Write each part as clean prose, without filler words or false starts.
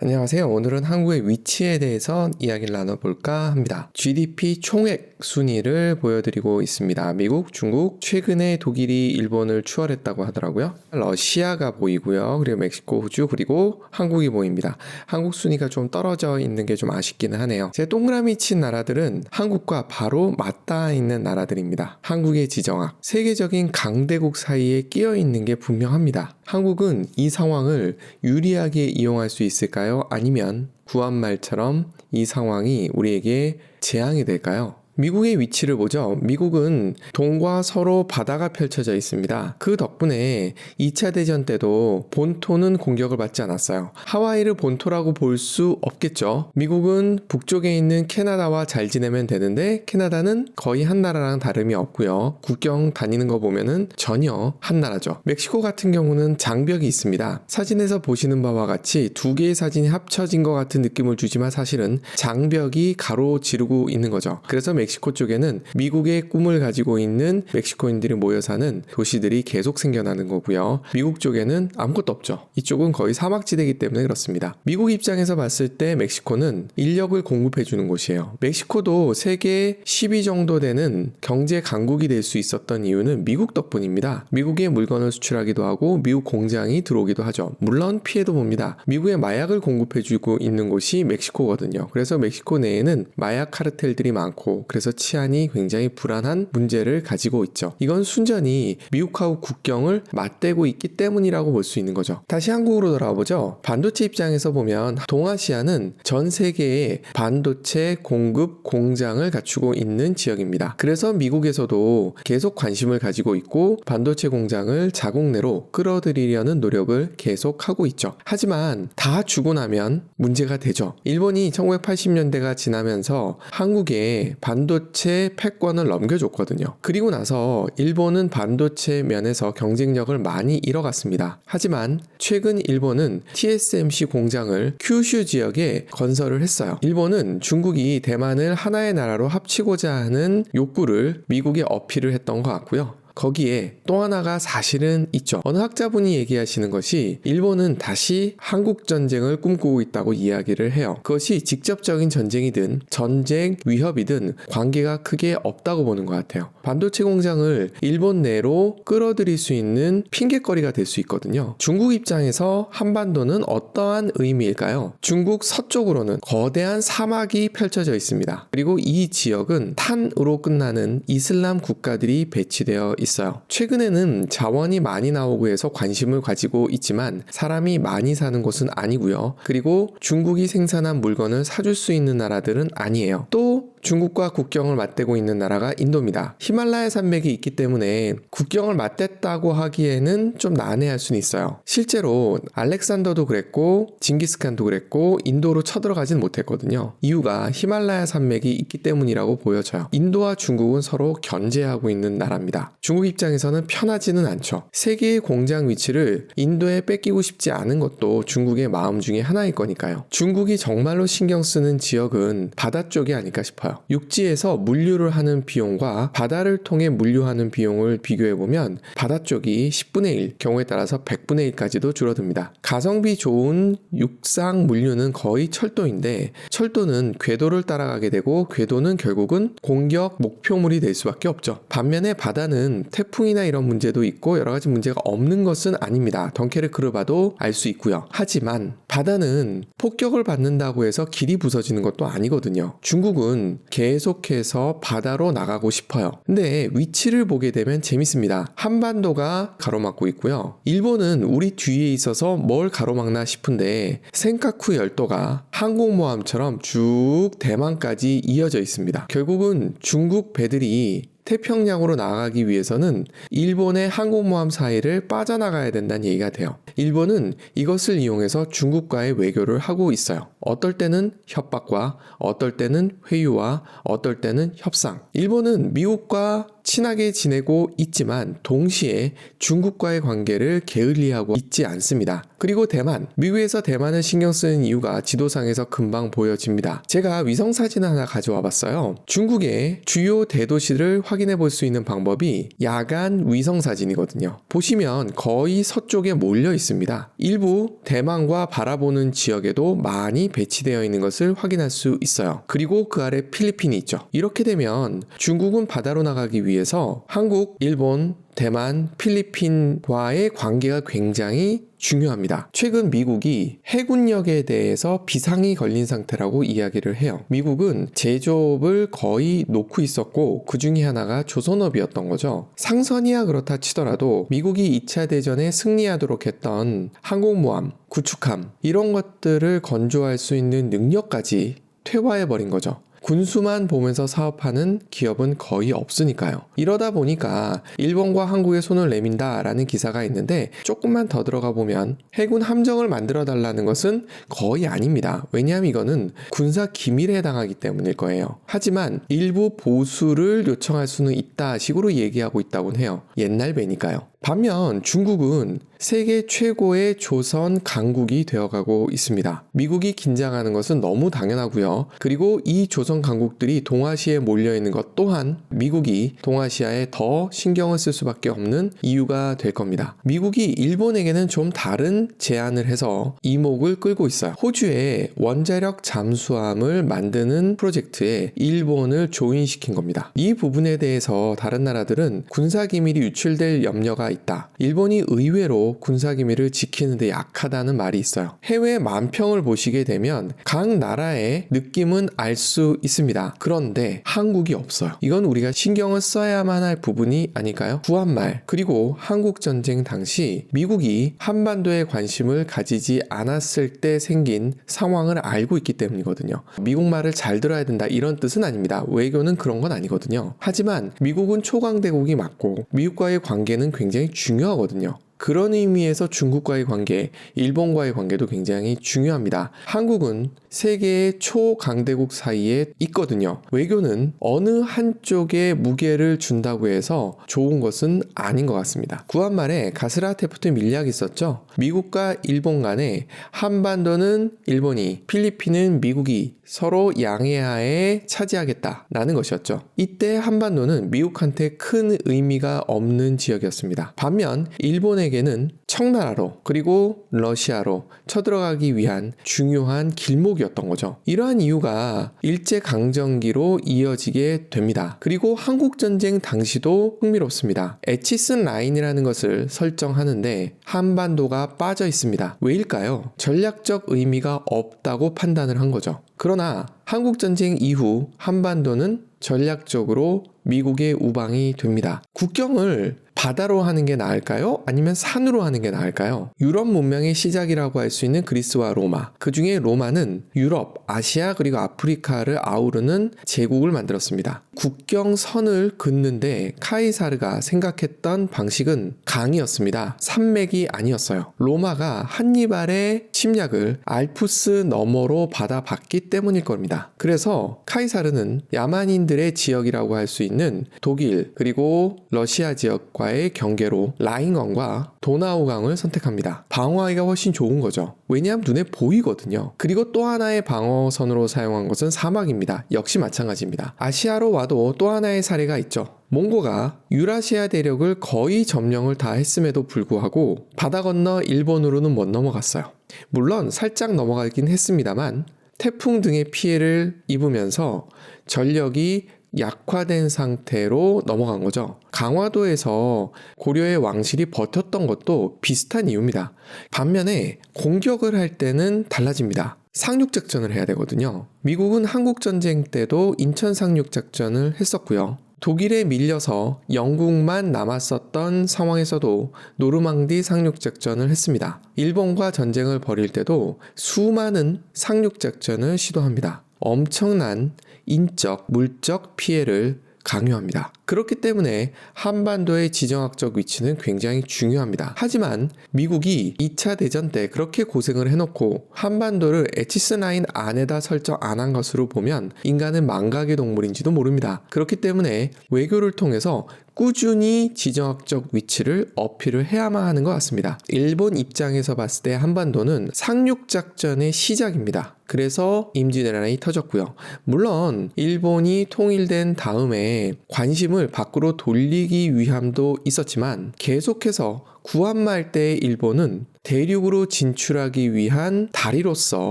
안녕하세요. 오늘은 한국의 위치에 대해서 이야기를 나눠볼까 합니다. GDP 총액 순위를 보여드리고 있습니다. 미국, 중국, 최근에 독일이 일본을 추월했다고 하더라고요. 러시아가 보이고요. 그리고 멕시코, 호주, 그리고 한국이 보입니다. 한국 순위가 좀 떨어져 있는 게 좀 아쉽기는 하네요. 제 동그라미 친 나라들은 한국과 바로 맞닿아 있는 나라들입니다. 한국의 지정학, 세계적인 강대국 사이에 끼어 있는 게 분명합니다. 한국은 이 상황을 유리하게 이용할 수 있을까요? 아니면 구한말처럼 이 상황이 우리에게 재앙이 될까요? 미국의 위치를 보죠. 미국은 동과 서로 바다가 펼쳐져 있습니다. 그 덕분에 2차 대전 때도 본토는 공격을 받지 않았어요. 하와이를 본토라고 볼 수 없겠죠. 미국은 북쪽에 있는 캐나다와 잘 지내면 되는데 캐나다는 거의 한 나라랑 다름이 없고요. 국경 다니는 거 보면은 전혀 한 나라죠. 멕시코 같은 경우는 장벽이 있습니다. 사진에서 보시는 바와 같이 두 개의 사진이 합쳐진 것 같은 느낌을 주지만 사실은 장벽이 가로지르고 있는 거죠. 그래서 멕시코 쪽에는 미국의 꿈을 가지고 있는 멕시코인들이 모여 사는 도시들이 계속 생겨나는 거고요. 미국 쪽에는 아무것도 없죠. 이쪽은 거의 사막지대이기 때문에 그렇습니다. 미국 입장에서 봤을 때 멕시코는 인력을 공급해 주는 곳이에요. 멕시코도 세계 10위 정도 되는 경제 강국이 될 수 있었던 이유는 미국 덕분입니다. 미국에 물건을 수출하기도 하고 미국 공장이 들어오기도 하죠. 물론 피해도 봅니다. 미국에 마약을 공급해 주고 있는 곳이 멕시코거든요. 그래서 멕시코 내에는 마약 카르텔들이 많고 그래서 치안이 굉장히 불안한 문제를 가지고 있죠. 이건 순전히 미국하고 국경을 맞대고 있기 때문이라고 볼 수 있는 거죠. 다시 한국으로 돌아와 보죠. 반도체 입장에서 보면 동아시아는 전 세계에 반도체 공급 공장을 갖추고 있는 지역입니다. 그래서 미국에서도 계속 관심을 가지고 있고 반도체 공장을 자국 내로 끌어들이려는 노력을 계속하고 있죠. 하지만 다 주고 나면 문제가 되죠. 일본이 1980년대가 지나면서 한국에 반도체 패권을 넘겨줬거든요. 그리고 나서 일본은 반도체 면에서 경쟁력을 많이 잃어갔습니다. 하지만 최근 일본은 TSMC 공장을 큐슈 지역에 건설을 했어요. 일본은 중국이 대만을 하나의 나라로 합치고자 하는 욕구를 미국에 어필을 했던 것 같고요. 거기에 또 하나가 사실은 있죠. 어느 학자분이 얘기하시는 것이 일본은 다시 한국 전쟁을 꿈꾸고 있다고 이야기를 해요. 그것이 직접적인 전쟁이든 전쟁 위협이든 관계가 크게 없다고 보는 것 같아요. 반도체 공장을 일본 내로 끌어들일 수 있는 핑계거리가 될 수 있거든요. 중국 입장에서 한반도는 어떠한 의미일까요? 중국 서쪽으로는 거대한 사막이 펼쳐져 있습니다. 그리고 이 지역은 탄으로 끝나는 이슬람 국가들이 배치되어 있어요. 최근에는 자원이 많이 나오고 해서 관심을 가지고 있지만 사람이 많이 사는 곳은 아니고요. 그리고 중국이 생산한 물건을 사줄 수 있는 나라들은 아니에요. 또 중국과 국경을 맞대고 있는 나라가 인도입니다. 히말라야 산맥이 있기 때문에 국경을 맞댔다고 하기에는 좀 난해할 수는 있어요. 실제로 알렉산더도 그랬고 징기스칸도 그랬고 인도로 쳐들어가진 못했거든요. 이유가 히말라야 산맥이 있기 때문이라고 보여져요. 인도와 중국은 서로 견제하고 있는 나라입니다. 중국 입장에서는 편하지는 않죠. 세계의 공장 위치를 인도에 뺏기고 싶지 않은 것도 중국의 마음 중에 하나일 거니까요. 중국이 정말로 신경 쓰는 지역은 바다 쪽이 아닐까 싶어요. 육지에서 물류를 하는 비용과 바다를 통해 물류하는 비용을 비교해보면 바다 쪽이 10분의 1, 경우에 따라서 100분의 1까지도 줄어듭니다. 가성비 좋은 육상 물류는 거의 철도인데 철도는 궤도를 따라가게 되고 궤도는 결국은 공격 목표물이 될 수밖에 없죠. 반면에 바다는 태풍이나 이런 문제도 있고 여러 가지 문제가 없는 것은 아닙니다. 덩케르크를 봐도 알 수 있고요. 하지만 바다는 폭격을 받는다고 해서 길이 부서지는 것도 아니거든요. 중국은 계속해서 바다로 나가고 싶어요. 근데 위치를 보게 되면 재밌습니다. 한반도가 가로막고 있고요. 일본은 우리 뒤에 있어서 뭘 가로막나 싶은데 센카쿠 열도가 항공모함처럼 쭉 대만까지 이어져 있습니다. 결국은 중국 배들이 태평양으로 나가기 위해서는 일본의 항공모함 사이를 빠져나가야 된다는 얘기가 돼요. 일본은 이것을 이용해서 중국과의 외교를 하고 있어요. 어떨 때는 협박과 어떨 때는 회유와 어떨 때는 협상. 일본은 미국과 친하게 지내고 있지만 동시에 중국과의 관계를 게을리하고 있지 않습니다. 그리고 대만, 미국에서 대만을 신경 쓰는 이유가 지도상에서 금방 보여집니다. 제가 위성 사진을 하나 가져와 봤어요. 중국의 주요 대도시를 확인해 볼 수 있는 방법이 야간 위성 사진이거든요. 보시면 거의 서쪽에 몰려 있습니다. 일부 대만과 바라보는 지역에도 많이 배치되어 있는 것을 확인할 수 있어요. 그리고 그 아래 필리핀이 있죠. 이렇게 되면 중국은 바다로 나가기 위해서 한국, 일본, 대만, 필리핀과의 관계가 굉장히 중요합니다. 최근 미국이 해군력에 대해서 비상이 걸린 상태라고 이야기를 해요. 미국은 제조업을 거의 놓고 있었고 그 중에 하나가 조선업이었던 거죠. 상선이야 그렇다 치더라도 미국이 2차 대전에 승리하도록 했던 항공모함, 구축함 이런 것들을 건조할 수 있는 능력까지 퇴화해버린 거죠. 군수만 보면서 사업하는 기업은 거의 없으니까요. 이러다 보니까 일본과 한국에 손을 내민다라는 기사가 있는데 조금만 더 들어가 보면 해군 함정을 만들어 달라는 것은 거의 아닙니다. 왜냐하면 이거는 군사 기밀에 해당하기 때문일 거예요. 하지만 일부 보수를 요청할 수는 있다 식으로 얘기하고 있다고 해요. 옛날 배니까요. 반면 중국은 세계 최고의 조선 강국이 되어가고 있습니다. 미국이 긴장하는 것은 너무 당연하고요. 그리고 이 조선 강국들이 동아시아에 몰려있는 것 또한 미국이 동아시아에 더 신경을 쓸 수밖에 없는 이유가 될 겁니다. 미국이 일본에게는 좀 다른 제안을 해서 이목을 끌고 있어요. 호주의 원자력 잠수함을 만드는 프로젝트에 일본을 조인시킨 겁니다. 이 부분에 대해서 다른 나라들은 군사기밀이 유출될 염려가 있다. 일본이 의외로 군사기밀을 지키는데 약하다는 말이 있어요. 해외 만평을 보시게 되면 각 나라의 느낌은 알 수 있습니다. 그런데 한국이 없어요. 이건 우리가 신경을 써야만 할 부분이 아닐까요? 구한말 그리고 한국전쟁 당시 미국이 한반도에 관심을 가지지 않았을 때 생긴 상황을 알고 있기 때문이거든요. 미국 말을 잘 들어야 된다 이런 뜻은 아닙니다. 외교는 그런 건 아니거든요. 하지만 미국은 초강대국이 맞고 미국과의 관계는 굉장히 중요하거든요. 그런 의미에서 중국과의 관계, 일본과의 관계도 굉장히 중요합니다. 한국은 세계의 초강대국 사이에 있거든요. 외교는 어느 한쪽에 무게를 준다고 해서 좋은 것은 아닌 것 같습니다. 구한말에 가스라테프트 밀약이 있었죠. 미국과 일본 간에 한반도는 일본이, 필리핀은 미국이 서로 양해하에 차지하겠다라는 것이었죠. 이때 한반도는 미국한테 큰 의미가 없는 지역이었습니다. 반면 일본에게는 청나라로 그리고 러시아로 쳐들어가기 위한 중요한 길목이었던 거죠. 이러한 이유가 일제강점기로 이어지게 됩니다. 그리고 한국전쟁 당시도 흥미롭습니다. 에치슨 라인이라는 것을 설정하는데 한반도가 빠져 있습니다. 왜일까요? 전략적 의미가 없다고 판단을 한 거죠. 그러나 한국전쟁 이후 한반도는 전략적으로 미국의 우방이 됩니다. 국경을 바다로 하는 게 나을까요? 아니면 산으로 하는 게 나을까요? 유럽 문명의 시작이라고 할 수 있는 그리스와 로마. 그 중에 로마는 유럽, 아시아 그리고 아프리카를 아우르는 제국을 만들었습니다. 국경선을 긋는데 카이사르가 생각했던 방식은 강이었습니다. 산맥이 아니었어요. 로마가 한니발의 침략을 알프스 너머로 받아봤기 때문일 겁니다. 그래서 카이사르는 야만인들의 지역이라고 할 수 있는 독일 그리고 러시아 지역과의 경계로 라인강과 도나우강을 선택합니다. 방어하기가 훨씬 좋은 거죠. 왜냐하면 눈에 보이거든요. 그리고 또 하나의 방어선으로 사용한 것은 사막입니다. 역시 마찬가지입니다. 아시아로 와도 또 하나의 사례가 있죠. 몽고가 유라시아 대륙을 거의 점령을 다 했음에도 불구하고 바다 건너 일본으로는 못 넘어갔어요. 물론 살짝 넘어가긴 했습니다만 태풍 등의 피해를 입으면서 전력이 약화된 상태로 넘어간 거죠. 강화도에서 고려의 왕실이 버텼던 것도 비슷한 이유입니다. 반면에 공격을 할 때는 달라집니다. 상륙작전을 해야 되거든요. 미국은 한국전쟁 때도 인천 상륙작전을 했었고요. 독일에 밀려서 영국만 남았었던 상황에서도 노르망디 상륙작전을 했습니다. 일본과 전쟁을 벌일 때도 수많은 상륙작전을 시도합니다. 엄청난 인적, 물적 피해를 강요합니다. 그렇기 때문에 한반도의 지정학적 위치는 굉장히 중요합니다. 하지만 미국이 2차 대전 때 그렇게 고생을 해놓고 한반도를 에치스 라인 안에다 설정 안 한 것으로 보면 인간은 망각의 동물인지도 모릅니다. 그렇기 때문에 외교를 통해서 꾸준히 지정학적 위치를 어필을 해야만 하는 것 같습니다. 일본 입장에서 봤을 때 한반도는 상륙작전의 시작입니다. 그래서 임진왜란이 터졌고요. 물론 일본이 통일된 다음에 관심을 밖으로 돌리기 위함도 있었지만 계속해서 구한말 때 일본은 대륙으로 진출하기 위한 다리로서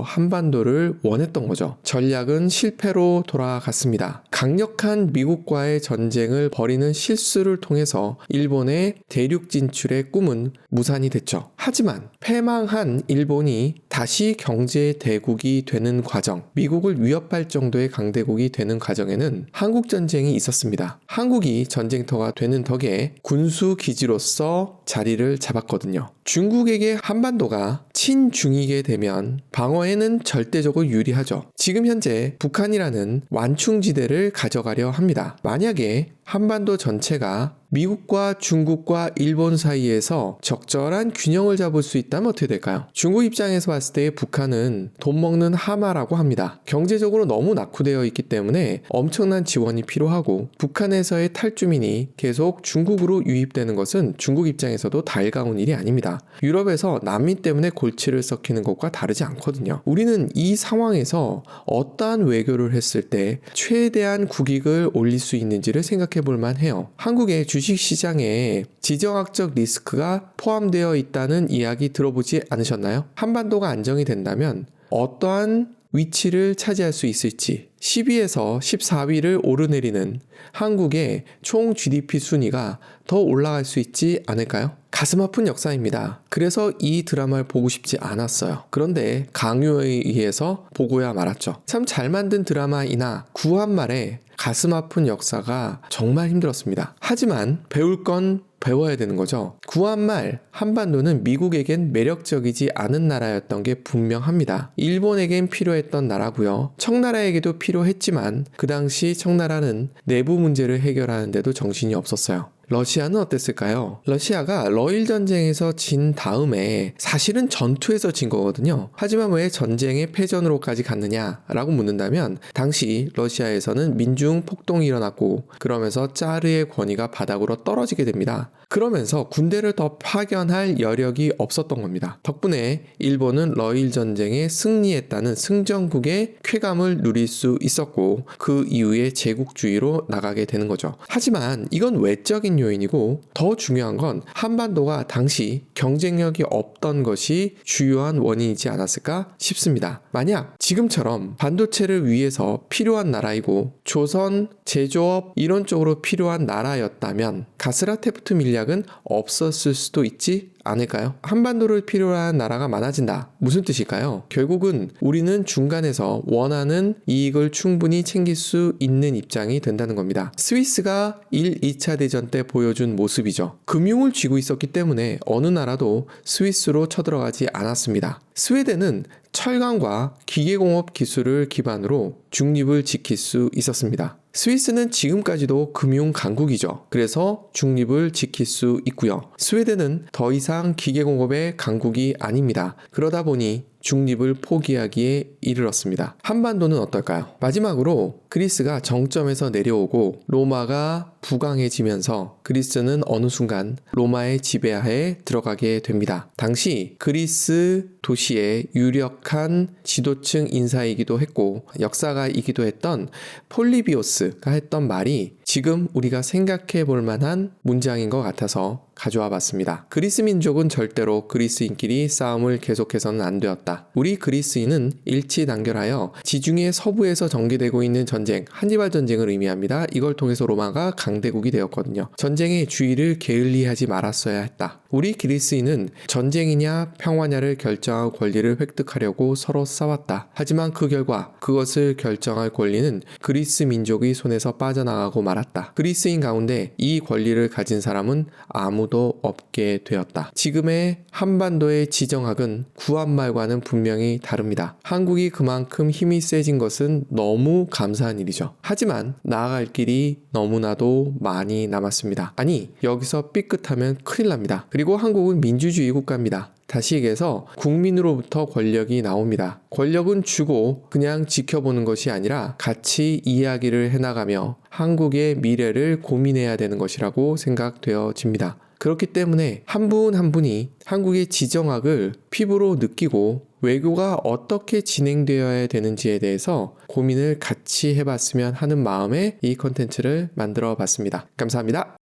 한반도를 원했던 거죠. 전략은 실패로 돌아갔습니다. 강력한 미국과의 전쟁을 벌이는 실수를 통해서 일본의 대륙 진출의 꿈은 무산이 됐죠. 하지만 패망한 일본이 다시 경제 대국이 되는 과정, 미국을 위협할 정도의 강대국이 되는 과정에는 한국 전쟁이 있었습니다. 한국이 전쟁터가 되는 덕에 군수 기지로서 자리를 잡았거든요. 중국에게 한반도가 친중이게 되면 방어에는 절대적으로 유리하죠. 지금 현재 북한이라는 완충지대를 가져가려 합니다. 만약에 한반도 전체가 미국과 중국과 일본 사이에서 적절한 균형을 잡을 수 있다면 어떻게 될까요? 중국 입장에서 봤을 때 북한은 돈 먹는 하마라고 합니다. 경제적으로 너무 낙후되어 있기 때문에 엄청난 지원이 필요하고 북한에서의 탈주민이 계속 중국으로 유입되는 것은 중국 입장에서도 달가운 일이 아닙니다. 유럽에서 난민 때문에 골치를 썩히는 것과 다르지 않거든요. 우리는 이 상황에서 어떠한 외교를 했을 때 최대한 국익을 올릴 수 있는지를 생각해 볼 만해요. 한국의 주식시장에 지정학적 리스크가 포함되어 있다는 이야기 들어보지 않으셨나요? 한반도가 안정이 된다면 어떠한 위치를 차지할 수 있을지 10위에서 14위를 오르내리는 한국의 총 GDP 순위가 더 올라갈 수 있지 않을까요? 가슴 아픈 역사입니다. 그래서 이 드라마를 보고 싶지 않았어요. 그런데 강요에 의해서 보고야 말았죠. 참 잘 만든 드라마이나 구한말에 가슴 아픈 역사가 정말 힘들었습니다. 하지만 배울 건 배워야 되는 거죠. 구한말 한반도는 미국에겐 매력적이지 않은 나라였던 게 분명합니다. 일본에겐 필요했던 나라고요. 청나라에게도 필요했지만 그 당시 청나라는 내부 문제를 해결하는데도 정신이 없었어요. 러시아는 어땠을까요? 러시아가 러일 전쟁에서 진 다음에 사실은 전투에서 진 거거든요. 하지만 왜 전쟁의 패전으로까지 갔느냐라고 묻는다면 당시 러시아에서는 민중 폭동이 일어났고 그러면서 짜르의 권위가 바닥으로 떨어지게 됩니다. 그러면서 군대를 더 파견할 여력이 없었던 겁니다. 덕분에 일본은 러일 전쟁에 승리했다는 승전국의 쾌감을 누릴 수 있었고 그 이후에 제국주의로 나가게 되는 거죠. 하지만 이건 외적인 요인이고 더 중요한 건 한반도가 당시 경쟁력이 없던 것이 주요한 원인이지 않았을까 싶습니다. 만약 지금처럼 반도체를 위해서 필요한 나라이고 조선, 제조업 이런 쪽으로 필요한 나라였다면 가스라테프트 밀약은 없었을 수도 있지 않을까요? 한반도를 필요로 하는 나라가 많아진다. 무슨 뜻일까요? 결국은 우리는 중간에서 원하는 이익을 충분히 챙길 수 있는 입장이 된다는 겁니다. 스위스가 1, 2차 대전 때 보여준 모습이죠. 금융을 쥐고 있었기 때문에 어느 나라도 스위스로 쳐들어가지 않았습니다. 스웨덴은 철강과 기계공업 기술을 기반으로 중립을 지킬 수 있었습니다. 스위스는 지금까지도 금융 강국이죠. 그래서 중립을 지킬 수 있고요. 스웨덴은 더 이상 기계공업의 강국이 아닙니다. 그러다 보니 중립을 포기하기에 이르렀습니다. 한반도는 어떨까요? 마지막으로 그리스가 정점에서 내려오고 로마가 부강해지면서 그리스는 어느 순간 로마의 지배하에 들어가게 됩니다. 당시 그리스 도시의 유력한 지도층 인사이기도 했고 역사가이기도 했던 폴리비오스가 했던 말이 지금 우리가 생각해 볼 만한 문장인 것 같아서 가져와 봤습니다. 그리스 민족은 절대로 그리스인끼리 싸움을 계속해서는 안 되었다. 우리 그리스인은 일치단결하여 지중해 서부에서 전개되고 있는 전쟁, 한니발 전쟁을 의미합니다. 이걸 통해서 로마가 강대국이 되었거든요. 전쟁의 주의를 게을리하지 말았어야 했다. 우리 그리스인은 전쟁이냐 평화냐를 결정할 권리를 획득하려고 서로 싸웠다. 하지만 그 결과 그것을 결정할 권리는 그리스 민족의 손에서 빠져나가고 말았다. 그리스인 가운데 이 권리를 가진 사람은 아무도 필요도 없게 되었다. 지금의 한반도의 지정학은 구한말과는 분명히 다릅니다. 한국이 그만큼 힘이 세진 것은 너무 감사한 일이죠. 하지만 나아갈 길이 너무나도 많이 남았습니다. 아니, 여기서 삐끗하면 큰일 납니다. 그리고 한국은 민주주의 국가입니다. 다시 얘기해서 국민으로부터 권력이 나옵니다. 권력은 주고 그냥 지켜보는 것이 아니라 같이 이야기를 해나가며 한국의 미래를 고민해야 되는 것이라고 생각되어집니다. 그렇기 때문에 한 분 한 분이 한국의 지정학을 피부로 느끼고 외교가 어떻게 진행되어야 되는지에 대해서 고민을 같이 해봤으면 하는 마음에 이 컨텐츠를 만들어 봤습니다. 감사합니다.